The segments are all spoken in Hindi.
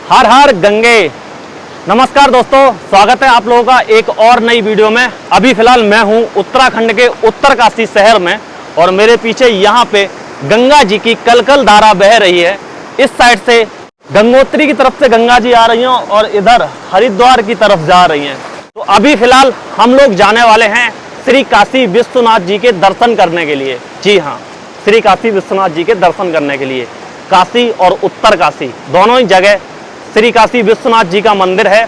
हर हर गंगे। नमस्कार दोस्तों, स्वागत है आप लोगों का एक और नई वीडियो में। अभी फिलहाल मैं हूं उत्तराखंड के उत्तरकाशी शहर में और मेरे पीछे यहां पे गंगा जी की कलकल धारा बह रही है। इस साइड से गंगोत्री की तरफ से गंगा जी आ रही हैं और इधर हरिद्वार की तरफ जा रही हैं। तो अभी फिलहाल हम लोग जाने वाले हैं श्री काशी विश्वनाथ जी के दर्शन करने के लिए। जी हाँ, श्री काशी विश्वनाथ जी के दर्शन करने के लिए काशी और उत्तरकाशी दोनों ही जगह श्री काशी विश्वनाथ जी का मंदिर है।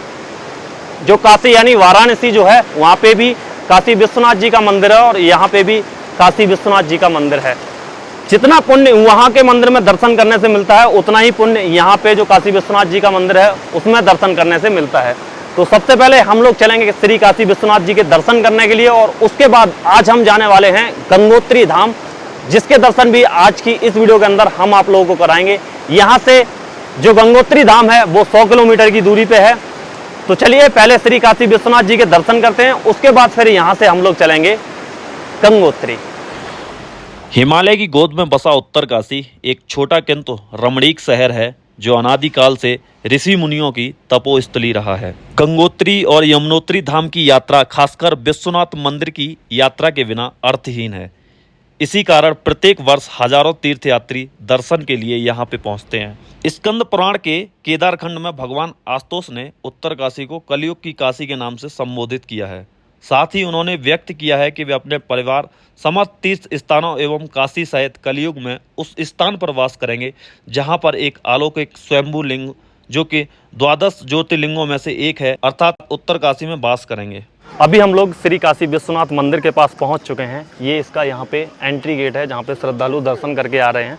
जो काशी यानी वाराणसी जो है वहाँ पे भी काशी विश्वनाथ जी का मंदिर है और यहाँ पे भी काशी विश्वनाथ जी का मंदिर है। जितना पुण्य वहाँ के मंदिर में दर्शन करने से मिलता है उतना ही पुण्य यहाँ पे जो काशी विश्वनाथ जी का मंदिर है उसमें दर्शन करने से मिलता है। तो सबसे पहले हम लोग चलेंगे श्री काशी विश्वनाथ जी के दर्शन करने के लिए और उसके बाद आज हम जाने वाले हैं गंगोत्री धाम, जिसके दर्शन भी आज की इस वीडियो के अंदर हम आप लोगों को कराएंगे। यहाँ से जो गंगोत्री धाम है वो 100 किलोमीटर की दूरी पे है। तो चलिए पहले श्री काशी विश्वनाथ जी के दर्शन करते हैं, उसके बाद फिर यहाँ से हम लोग चलेंगे गंगोत्री। हिमालय की गोद में बसा उत्तरकाशी एक छोटा किंतु रमणीक शहर है जो अनादिकाल से ऋषि मुनियों की तपोस्थली रहा है। गंगोत्री और यमुनोत्री धाम की यात्रा खासकर विश्वनाथ मंदिर की यात्रा के बिना अर्थहीन है। इसी कारण प्रत्येक वर्ष हजारों तीर्थयात्री दर्शन के लिए यहाँ पे पहुँचते हैं। स्कंद पुराण के केदारखंड में भगवान आशुतोष ने उत्तरकाशी को कलयुग की काशी के नाम से संबोधित किया है। साथ ही उन्होंने व्यक्त किया है कि वे अपने परिवार समस्त तीर्थ स्थानों एवं काशी सहित कलयुग में उस स्थान पर वास करेंगे जहां पर एक अलौकिक स्वयंभू लिंग जो कि 12 ज्योतिर्लिंगों में से एक है अर्थात उत्तरकाशी में वास करेंगे। अभी हम लोग श्री काशी विश्वनाथ मंदिर के पास पहुँच चुके हैं। ये इसका यहाँ पे एंट्री गेट है जहाँ पे श्रद्धालु दर्शन करके आ रहे हैं।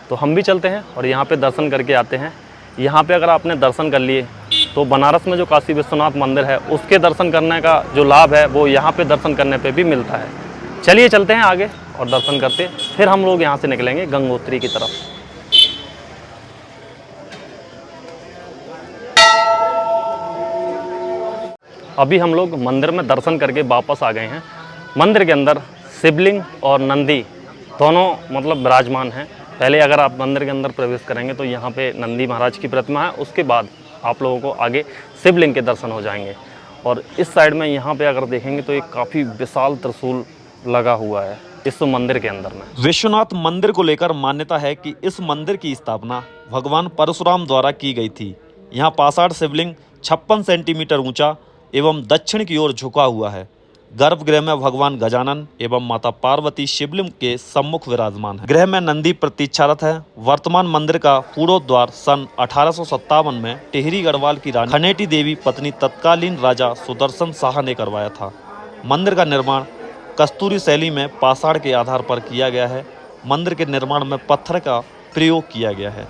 तो हम भी चलते हैं और यहाँ पे दर्शन करके आते हैं। यहाँ पे अगर आपने दर्शन कर लिए तो बनारस में जो काशी विश्वनाथ मंदिर है उसके दर्शन करने का जो लाभ है वो यहाँ पे दर्शन करने पे भी मिलता है। चलिए चलते हैं आगे और दर्शन करते फिर हम लोग यहाँ से निकलेंगे गंगोत्री की तरफ। अभी हम लोग मंदिर में दर्शन करके वापस आ गए हैं। मंदिर के अंदर शिवलिंग और नंदी दोनों मतलब विराजमान हैं। पहले अगर आप मंदिर के अंदर प्रवेश करेंगे तो यहाँ पे नंदी महाराज की प्रतिमा है, उसके बाद आप लोगों को आगे शिवलिंग के दर्शन हो जाएंगे। और इस साइड में यहाँ पे अगर देखेंगे तो एक काफ़ी विशाल त्रिशूल लगा हुआ है इस मंदिर के अंदर में। विश्वनाथ मंदिर को लेकर मान्यता है कि इस मंदिर की स्थापना भगवान परशुराम द्वारा की गई थी। यहाँ पाषाण शिवलिंग 56 सेंटीमीटर ऊंचा एवं दक्षिण की ओर झुका हुआ है। गर्भगृह में भगवान गजानन एवं माता पार्वती शिवलिंग के सम्मुख विराजमान है। गृह में नंदी प्रतीक्षारत है। वर्तमान मंदिर का पूर्वोद्वार सन 1857 में टिहरी गढ़वाल की रानी खनेटी देवी पत्नी तत्कालीन राजा सुदर्शन शाह ने करवाया था। मंदिर का निर्माण कस्तूरी शैली में पाषाण के आधार पर किया गया है। मंदिर के निर्माण में पत्थर का प्रयोग किया गया है।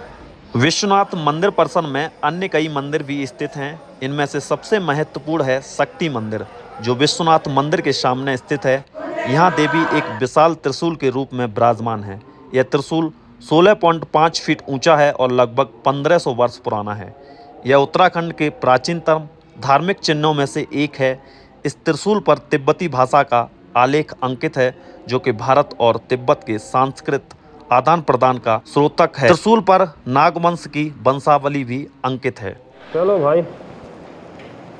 विश्वनाथ मंदिर परिसर में अन्य कई मंदिर भी स्थित हैं। इनमें से सबसे महत्वपूर्ण है शक्ति मंदिर जो विश्वनाथ मंदिर के सामने स्थित है। यहाँ देवी एक विशाल त्रिशूल के रूप में विराजमान है। यह त्रिशूल 16.5 फीट ऊंचा है और लगभग 1500 वर्ष पुराना है। यह उत्तराखंड के प्राचीनतम धार्मिक चिन्हों में से एक है। इस त्रिशूल पर तिब्बती भाषा का आलेख अंकित है जो कि भारत और तिब्बत के सांस्कृतिक आदान प्रदान का स्रोतक है। त्रिशूल पर नागवंश की वंशावली भी अंकित है। चलो भाई,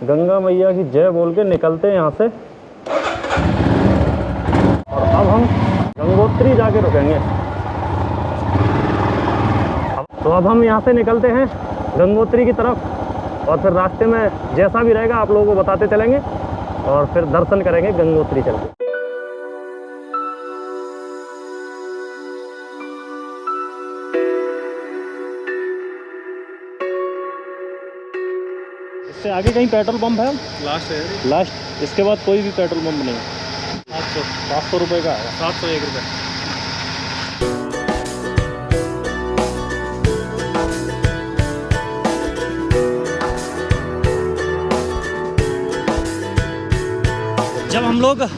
गंगा मैया की जय बोल के निकलते हैं यहाँ से और अब हम गंगोत्री जाके रुकेंगे। तो अब हम यहाँ से निकलते हैं गंगोत्री की तरफ और फिर रास्ते में जैसा भी रहेगा आप लोगों को बताते चलेंगे और फिर दर्शन करेंगे गंगोत्री चल के। इससे आगे कहीं पेट्रोल पंप है? लास्ट है, लास्ट। इसके बाद कोई भी पेट्रोल पंप नहीं। 700 रुपये का है। 701 रुपये। जब हम लोग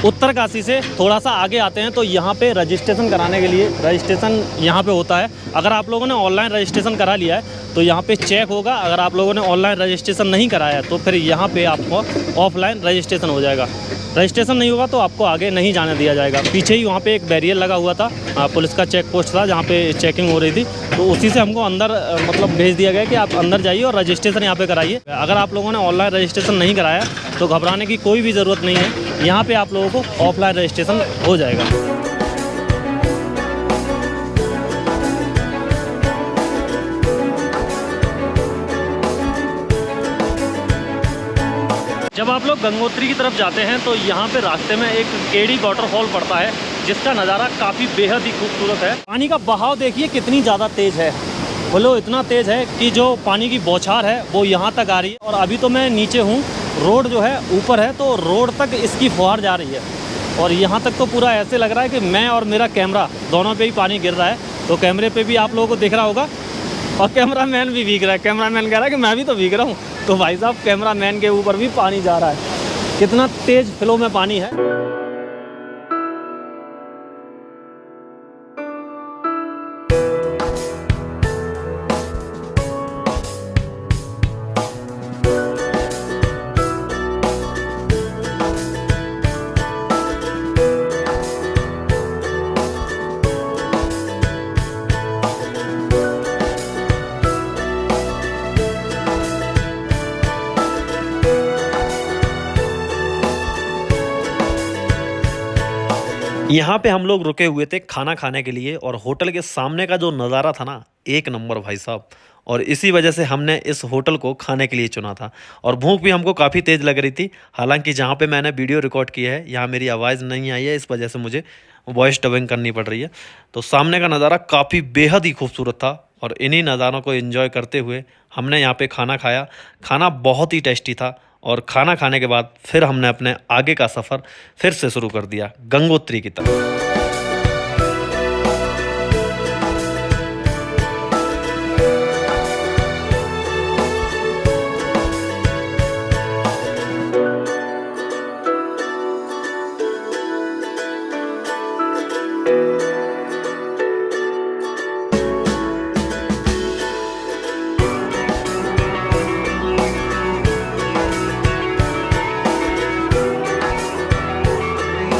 उत्तरकाशी से थोड़ा सा आगे आते हैं तो यहाँ पे रजिस्ट्रेशन कराने के लिए रजिस्ट्रेशन यहाँ पे होता है। अगर आप लोगों ने ऑनलाइन रजिस्ट्रेशन करा लिया है तो यहाँ पे चेक होगा। अगर आप लोगों ने ऑनलाइन रजिस्ट्रेशन नहीं कराया तो फिर यहाँ पे आपको ऑफलाइन रजिस्ट्रेशन हो जाएगा। रजिस्ट्रेशन नहीं होगा तो आपको आगे नहीं जाने दिया जाएगा। पीछे ही वहाँ पे एक बैरियर लगा हुआ था, पुलिस का चेक पोस्ट था जहाँ पे चेकिंग हो रही थी, तो उसी से हमको अंदर मतलब भेज दिया गया कि आप अंदर जाइए और रजिस्ट्रेशन यहाँ पे कराइए। अगर आप लोगों ने ऑनलाइन रजिस्ट्रेशन नहीं कराया तो घबराने की कोई भी ज़रूरत नहीं है, यहाँ पे आप लोगों को ऑफलाइन रजिस्ट्रेशन हो जाएगा। जब आप लोग गंगोत्री की तरफ जाते हैं तो यहाँ पे रास्ते में एक केडी वाटरफॉल पड़ता है, जिसका नज़ारा काफ़ी बेहद ही खूबसूरत है। पानी का बहाव देखिए कितनी ज़्यादा तेज़ है, बोलो इतना तेज़ है कि जो पानी की बौछार है वो यहाँ तक आ रही है। और अभी तो मैं नीचे हूँ, रोड जो है ऊपर है, तो रोड तक इसकी फुहार जा रही है और यहाँ तक तो पूरा ऐसे लग रहा है कि मैं और मेरा कैमरा दोनों पे ही पानी गिर रहा है। तो कैमरे पे भी आप लोगों को दिख रहा होगा और कैमरामैन भी भीग रहा है। कैमरामैन कह रहा है कि मैं भी तो भीग रहा हूँ। तो भाई साहब कैमरामैन के ऊपर भी पानी जा रहा है, कितना तेज़ फ्लो में पानी है। यहाँ पे हम लोग रुके हुए थे खाना खाने के लिए और होटल के सामने का जो नज़ारा था ना, एक नंबर भाई साहब। और इसी वजह से हमने इस होटल को खाने के लिए चुना था। और भूख भी हमको काफ़ी तेज़ लग रही थी। हालांकि जहाँ पे मैंने वीडियो रिकॉर्ड किया है यहाँ मेरी आवाज़ नहीं आई है, इस वजह से मुझे वॉइस डबिंग करनी पड़ रही है। तो सामने का नज़ारा काफ़ी बेहद ही खूबसूरत था और इन्हीं नज़ारों को एंजॉय करते हुए हमने यहाँ पे खाना खाया। खाना बहुत ही टेस्टी था और खाना खाने के बाद फिर हमने अपने आगे का सफ़र फिर से शुरू कर दिया गंगोत्री की तरफ।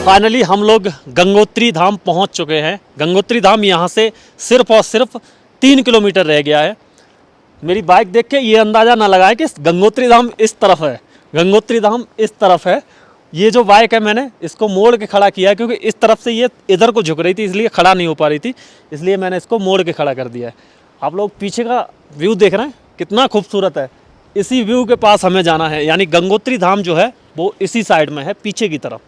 फाइनली हम लोग गंगोत्री धाम पहुंच चुके हैं। गंगोत्री धाम यहाँ से सिर्फ और सिर्फ 3 किलोमीटर रह गया है। मेरी बाइक देख के ये अंदाज़ा ना लगाए कि गंगोत्री धाम इस तरफ है, गंगोत्री धाम इस तरफ है। ये जो बाइक है मैंने इसको मोड़ के खड़ा किया है क्योंकि इस तरफ से ये इधर को झुक रही थी, इसलिए खड़ा नहीं हो पा रही थी, इसलिए मैंने इसको मोड़ के खड़ा कर दिया है। आप लोग पीछे का व्यू देख रहे हैं कितना खूबसूरत है। इसी व्यू के पास हमें जाना है, यानी गंगोत्री धाम जो है वो इसी साइड में है, पीछे की तरफ।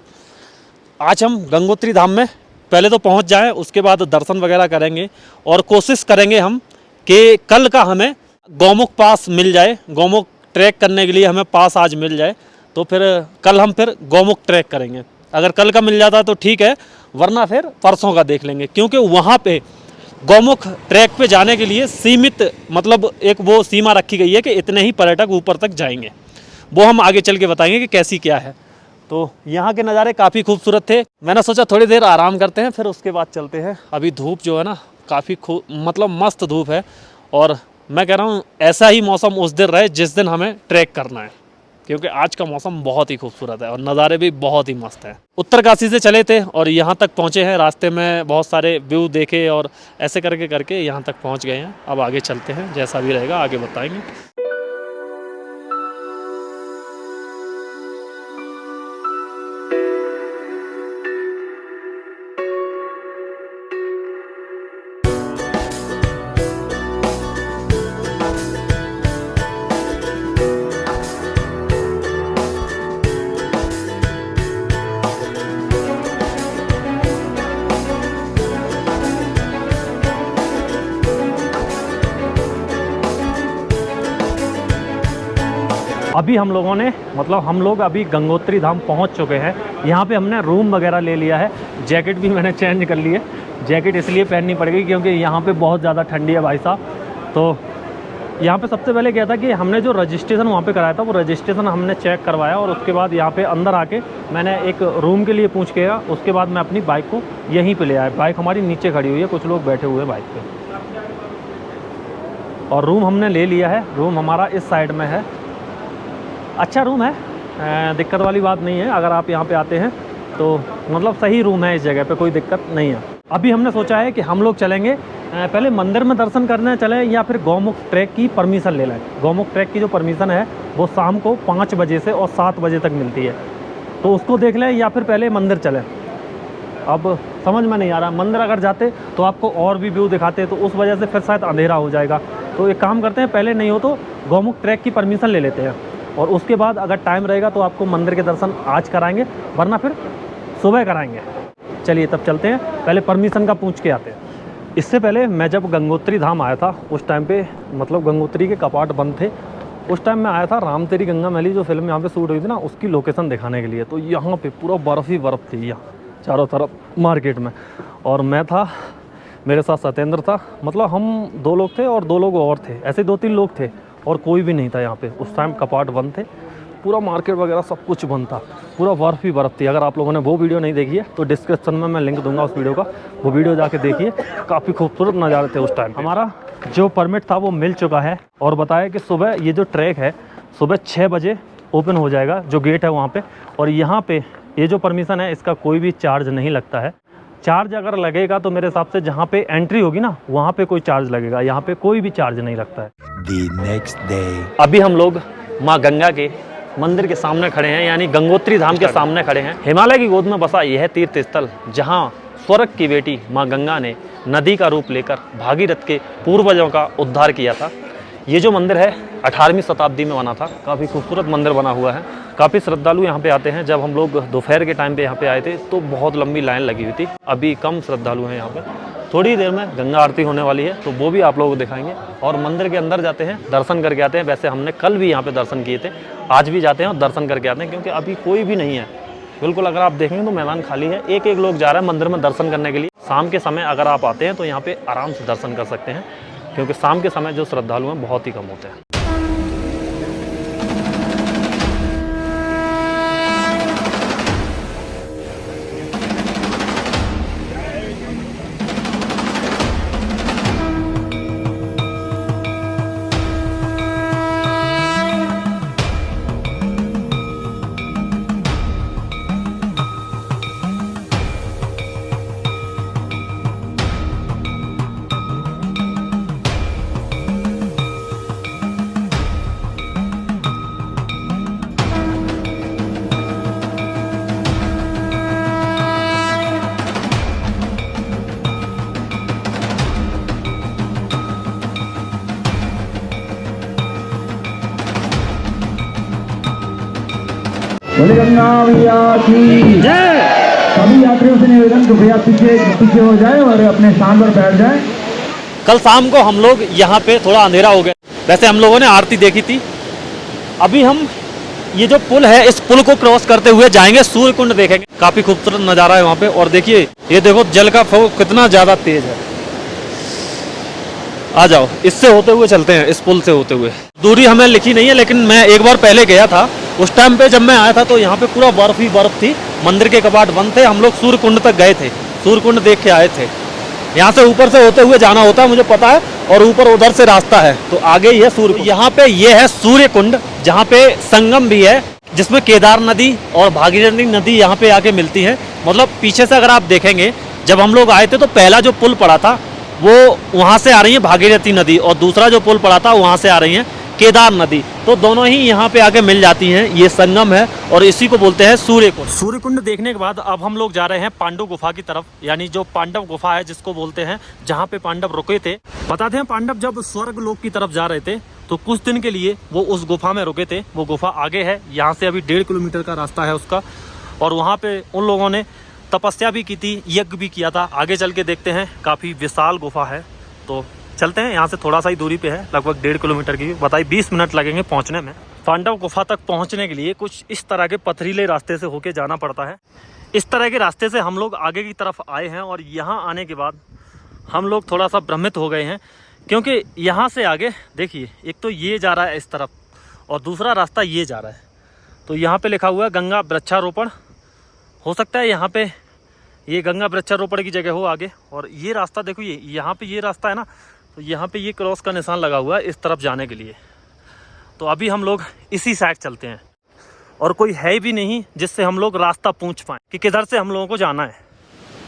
आज हम गंगोत्री धाम में पहले तो पहुंच जाएं, उसके बाद दर्शन वगैरह करेंगे और कोशिश करेंगे हम कि कल का हमें गौमुख पास मिल जाए। गौमुख ट्रैक करने के लिए हमें पास आज मिल जाए तो फिर कल हम फिर गौमुख ट्रैक करेंगे। अगर कल का मिल जाता तो ठीक है, वरना फिर परसों का देख लेंगे, क्योंकि वहाँ पे गौमुख ट्रैक पे जाने के लिए सीमित मतलब एक वो सीमा रखी गई है कि इतने ही पर्यटक ऊपर तक जाएंगे। वो हम आगे चल के बताएंगे कि कैसी क्या है। तो यहाँ के नज़ारे काफ़ी खूबसूरत थे। मैंने सोचा थोड़ी देर आराम करते हैं, फिर उसके बाद चलते हैं। अभी धूप जो है ना काफ़ी मतलब मस्त धूप है और मैं कह रहा हूँ ऐसा ही मौसम उस दिन रहे जिस दिन हमें ट्रैक करना है, क्योंकि आज का मौसम बहुत ही खूबसूरत है और नज़ारे भी बहुत ही मस्त हैं। उत्तरकाशी से चले थे और यहाँ तक पहुँचे हैं। रास्ते में बहुत सारे व्यू देखे और ऐसे करके करके यहाँ तक पहुँच गए हैं। अब आगे चलते हैं, जैसा भी रहेगा आगे बताएंगे। अभी हम लोगों ने मतलब हम लोग अभी गंगोत्री धाम पहुंच चुके हैं। यहाँ पे हमने रूम वगैरह ले लिया है। जैकेट भी मैंने चेंज कर ली है। जैकेट इसलिए पहननी पड़ गई क्योंकि यहाँ पे बहुत ज़्यादा ठंडी है भाई साहब। तो यहाँ पे सबसे पहले क्या था कि हमने जो रजिस्ट्रेशन वहाँ पे कराया था वो रजिस्ट्रेशन हमने चेक करवाया और उसके बाद यहाँ पे अंदर आके मैंने एक रूम के लिए पूछ के, उसके बाद मैं अपनी बाइक को यहीं पर ले आया। बाइक हमारी नीचे खड़ी हुई है, कुछ लोग बैठे हुए हैं बाइक पर। और रूम हमने ले लिया है। रूम हमारा इस साइड में है, अच्छा रूम है, दिक्कत वाली बात नहीं है। अगर आप यहाँ पे आते हैं तो मतलब सही रूम है, इस जगह पे कोई दिक्कत नहीं है। अभी हमने सोचा है कि हम लोग चलेंगे पहले मंदिर में दर्शन करने चलें या फिर गौमुख ट्रैक की परमिशन ले लें। गौमुख ट्रैक की जो परमिशन है वो शाम को 5 बजे से और 7 बजे तक मिलती है, तो उसको देख लें या फिर पहले मंदिर चलें। अब समझ में नहीं आ रहा, मंदिर अगर जाते तो आपको और भी व्यू दिखाते, तो उस वजह से फिर शायद अंधेरा हो जाएगा। तो एक काम करते हैं, पहले नहीं हो तो गौमुख ट्रैक की परमिशन ले लेते हैं और उसके बाद अगर टाइम रहेगा तो आपको मंदिर के दर्शन आज कराएंगे, वरना फिर सुबह कराएंगे। चलिए तब चलते हैं, पहले परमिशन का पूछ के आते हैं। इससे पहले मैं जब गंगोत्री धाम आया था उस टाइम पे मतलब गंगोत्री के कपाट बंद थे। उस टाइम मैं आया था राम तेरी गंगा मैली जो फिल्म यहाँ पे शूट हुई थी ना, उसकी लोकेशन दिखाने के लिए। तो यहाँ पे पूरा बर्फ़ ही बर्फ़ थी यहाँ चारों तरफ मार्केट में, और मैं था, मेरे साथ सत्येंद्र था, मतलब हम 2 लोग थे और 2 लोग और थे, ऐसे 2-3 लोग थे और कोई भी नहीं था यहाँ पे। उस टाइम कपाट बंद थे, पूरा मार्केट वगैरह सब कुछ बंद था, पूरा बर्फ़ ही बर्फ़ थी। अगर आप लोगों ने वो वीडियो नहीं देखी है तो डिस्क्रिप्शन में मैं लिंक दूंगा उस वीडियो का, वो वीडियो जाके देखिए। काफ़ी खूबसूरत नज़ारे थे उस टाइम। हमारा जो परमिट था वो मिल चुका है और बताया कि सुबह ये जो ट्रैक है सुबह 6 बजे ओपन हो जाएगा, जो गेट है वहाँ पे। और यहाँ पे ये जो परमिशन है इसका कोई भी चार्ज नहीं लगता है। चार्ज अगर लगेगा तो मेरे हिसाब से जहाँ पे एंट्री होगी ना वहाँ पे कोई चार्ज लगेगा, यहाँ पे कोई भी चार्ज नहीं लगता है। The next day. अभी हम लोग माँ गंगा के मंदिर के सामने खड़े हैं, यानी गंगोत्री धाम के सामने खड़े हैं। हिमालय की गोद में बसा यह तीर्थ स्थल जहाँ स्वर्ग की बेटी माँ गंगा ने नदी का रूप लेकर भागीरथ के पूर्वजों का उद्धार किया था। ये जो मंदिर है 18वीं शताब्दी में बना था, काफ़ी खूबसूरत मंदिर बना हुआ है। काफ़ी श्रद्धालु यहाँ पे आते हैं। जब हम लोग दोपहर के टाइम पे यहाँ पे आए थे तो बहुत लंबी लाइन लगी हुई थी, अभी कम श्रद्धालु हैं यहाँ पे। थोड़ी देर में गंगा आरती होने वाली है तो वो भी आप लोगों को दिखाएंगे और मंदिर के अंदर जाते हैं, दर्शन करके आते हैं। वैसे हमने कल भी यहाँ पे दर्शन किए थे, आज भी जाते हैं और दर्शन करके आते हैं, क्योंकि अभी कोई भी नहीं है बिल्कुल। अगर आप देखेंगे तो मैदान खाली है, एक एक लोग जा रहा है मंदिर में दर्शन करने के लिए। शाम के समय अगर आप आते हैं तो यहाँ पे आराम से दर्शन कर सकते हैं, क्योंकि शाम के समय जो श्रद्धालु हैं बहुत ही कम होते हैं। बोले गंगा मैया की जय। सभी यात्रियों से निवेदन कृपया पीछे पीछे हो जाए और अपने स्थान पर बैठ जाए। कल शाम को हम लोग यहाँ पे थोड़ा अंधेरा हो गया, वैसे हम लोगों ने आरती देखी थी। अभी हम ये जो पुल है इस पुल को क्रॉस करते हुए जाएंगे, सूर्य कुंड देखेंगे। काफी खूबसूरत नज़ारा है वहाँ पे। और देखिए ये देखो जल का फ्लो कितना ज़्यादा तेज है। आ जाओ, इससे होते हुए चलते हैं, इस पुल से होते हुए। दूरी हमें लिखी नहीं है, लेकिन मैं एक बार पहले गया था, उस टाइम पे जब मैं आया था तो यहाँ पे पूरा बर्फ ही बर्फ थी, मंदिर के कपाट बंद थे। हम लोग सूर्य कुंड तक गए थे, सूर्य कुंड देख के आए थे। यहाँ से ऊपर से होते हुए जाना होता है, मुझे पता है, और ऊपर उधर से रास्ता है, तो आगे ही है सूर्य कुंड। यहाँ पे ये है सूर्य कुंड, जहाँ पे संगम भी है, जिसमें केदार नदी और भागीरथी नदी यहाँ पे आके मिलती है। मतलब पीछे से अगर आप देखेंगे, जब हम लोग आए थे तो पहला जो पुल पड़ा था वो वहाँ से आ रही है भागीरथी नदी, और दूसरा जो पुल पड़ा था वहाँ से आ रही है केदार नदी। तो दोनों ही यहाँ पे आके मिल जाती हैं, ये संगम है और इसी को बोलते हैं सूर्य कुंड। सूर्य कुंड देखने के बाद अब हम लोग जा रहे हैं पांडव गुफा की तरफ, यानी जो पांडव गुफा है जिसको बोलते हैं, जहाँ पे पांडव रुके थे। बताते हैं पांडव जब स्वर्ग लोक की तरफ जा रहे थे तो कुछ दिन के लिए वो उस गुफा में रुके थे। वो गुफा आगे है, यहाँ से अभी 1.5 किलोमीटर का रास्ता है उसका, और वहाँ पे उन लोगों ने तपस्या भी की थी, यज्ञ भी किया था। आगे चल के देखते हैं, काफ़ी विशाल गुफा है, तो चलते हैं। यहाँ से थोड़ा सा ही दूरी पे है, लगभग 1.5 किलोमीटर की। बताइए 20 मिनट लगेंगे पहुँचने में। पांडव गुफा तक पहुँचने के लिए कुछ इस तरह के पथरीले रास्ते से होके जाना पड़ता है। इस तरह के रास्ते से हम लोग आगे की तरफ आए हैं, और यहाँ आने के बाद हम लोग थोड़ा सा भ्रमित हो गए हैं, क्योंकि यहाँ से आगे देखिए, एक तो ये जा रहा है इस तरफ और दूसरा रास्ता ये जा रहा है। तो यहाँ पे लिखा हुआ है गंगा वृक्षारोपण, हो सकता है यहाँ पे ये गंगा वृक्षारोपण की जगह हो आगे। और ये रास्ता देखो, ये यहाँ पे ये रास्ता है ना, तो यहाँ पे ये क्रॉस का निशान लगा हुआ है इस तरफ जाने के लिए। तो अभी हम लोग इसी साइड चलते हैं और कोई है भी नहीं जिससे हम लोग रास्ता पूछ पाएँ कि किधर से हम लोगों को जाना है।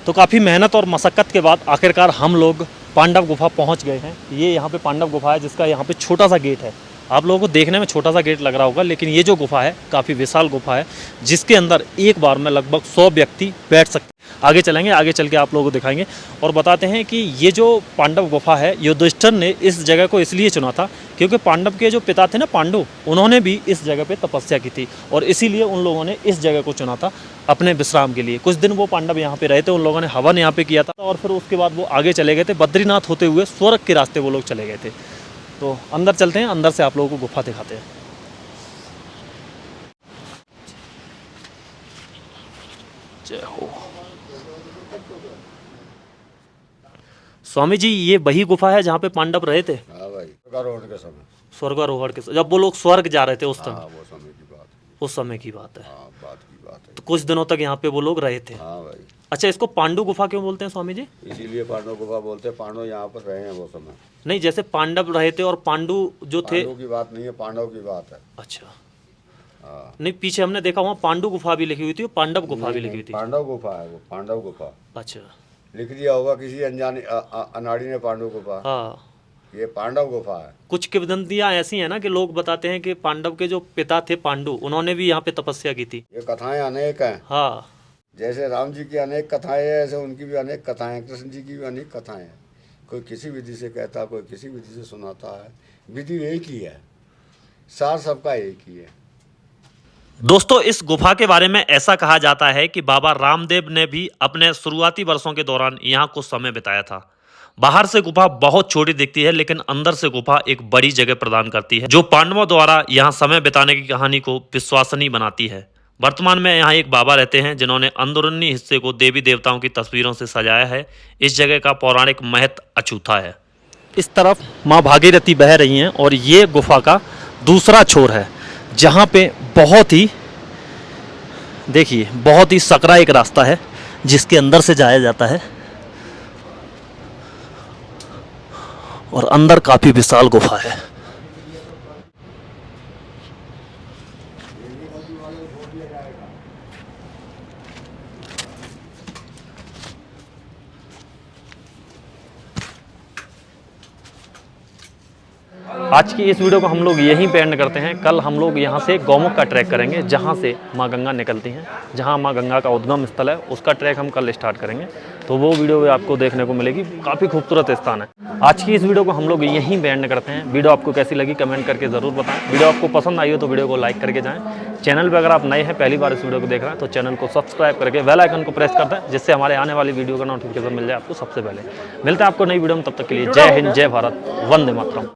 तो काफ़ी मेहनत और मशक्क़त के बाद आखिरकार हम लोग पांडव गुफा पहुँच गए हैं। ये यहाँ पे पांडव गुफा है जिसका यहाँ पे छोटा सा गेट है। आप लोगों को देखने में छोटा सा गेट लग रहा होगा, लेकिन ये जो गुफा है काफ़ी विशाल गुफा है जिसके अंदर एक बार में लगभग 100 व्यक्ति बैठ सकते हैं। आगे चलेंगे, आगे चल के आप लोगों को दिखाएंगे और बताते हैं कि ये जो पांडव गुफा है युधिष्ठिर ने इस जगह को इसलिए चुना था क्योंकि पांडव के जो पिता थे ना पांडु, उन्होंने भी इस जगह पे तपस्या की थी और इसीलिए उन लोगों ने इस जगह को चुना था अपने विश्राम के लिए। कुछ दिन वो पांडव यहाँ पे रहे थे, उन लोगों ने हवन यहाँ पे किया था और फिर उसके बाद वो आगे चले गए थे बद्रीनाथ होते हुए स्वर्ग के रास्ते वो लोग चले गए थे। तो अंदर चलते हैं, अंदर से आप लोगों को गुफा दिखाते हैं। जय हो। स्वामी जी ये वही गुफा है जहाँ पे पांडव रहे थे? हाँ भाई, स्वर्गारोहण के समय। स्वर्गारोहण के जब वो लोग स्वर्ग जा रहे थे उस हाँ, समय? वो समय की बात है। उस समय की बात है। हाँ, बात की बात है। तो कुछ दिनों तक यहाँ पे वो लोग रहे थे। हाँ भाई, अच्छा, इसको पांडु गुफा क्यों बोलते हैं स्वामी जी? इसीलिए पांडव गुफा बोलते हैं। पांडव यहाँ पर रहे हैं वो समय। नहीं, जैसे पांडव रहे थे और पांडु जो थे। पांडव की बात नहीं है, पांडव की बात है। अच्छा, हाँ, नहीं पीछे हमने देखा वहाँ पांडु गुफा भी लिखी हुई थी और पांडव गुफा भी लिखी हुई थी। पांडव गुफा है वो, पांडव गुफा अच्छा, लिख दिया होगा किसी अनजाने अनाड़ी ने पांडव गुफा। हाँ। ये पांडव गुफा है। कुछ किंवदंतियाँ ऐसी हैं ना कि लोग बताते हैं कि पांडव के जो पिता थे पांडु, उन्होंने भी यहाँ पे तपस्या की थी। ये कथाएं अनेक हैं। हाँ, जैसे राम जी की अनेक कथाएं हैं, ऐसे उनकी भी अनेक कथाएं हैं। कृष्ण जी की भी अनेक कथाएं हैं। कोई किसी विधि से कहता, कोई किसी विधि से सुनाता है। विधि एक ही है, सार सबका एक ही है। दोस्तों, इस गुफा के बारे में ऐसा कहा जाता है कि बाबा रामदेव ने भी अपने शुरुआती वर्षों के दौरान यहाँ कुछ समय बिताया था। बाहर से गुफा बहुत छोटी दिखती है लेकिन अंदर से गुफा एक बड़ी जगह प्रदान करती है जो पांडवों द्वारा यहाँ समय बिताने की कहानी को विश्वसनीय बनाती है। वर्तमान में यहाँ एक बाबा रहते हैं जिन्होंने अंदरूनी हिस्से को देवी देवताओं की तस्वीरों से सजाया है। इस जगह का पौराणिक महत्व अछूता है। इस तरफ माँ भागीरथी बह रही हैं और ये गुफा का दूसरा छोर है जहाँ पे बहुत ही, देखिए, बहुत ही सकरा एक रास्ता है जिसके अंदर से जाया जाता है और अंदर काफी विशाल गुफा है। आज की इस वीडियो को हम लोग यहीं पे एंड करते हैं। कल हम लोग यहाँ से गौमुख का ट्रैक करेंगे जहाँ से माँ गंगा निकलती हैं, जहाँ माँ गंगा का उद्गम स्थल है, उसका ट्रैक हम कल स्टार्ट करेंगे। तो वो वीडियो भी आपको देखने को मिलेगी। काफ़ी खूबसूरत स्थान है। आज की इस वीडियो को हम लोग यहीं पे एंड करते हैं। वीडियो आपको कैसी लगी कमेंट करके ज़रूर बताएं। वीडियो आपको पसंद आई हो तो वीडियो को लाइक करके जाएँ। चैनल पर अगर आप नए हैं, पहली बार इस वीडियो को देख रहे हैं, तो चैनल को सब्सक्राइब करके बेल आइकन को प्रेस कर दें जिससे हमारे आने वाली वीडियो का नोटिफिकेशन मिल जाए आपको सबसे पहले। मिलते हैं आपको नई वीडियो में, तब तक के लिए जय हिंद, जय भारत, वंदे मातरम।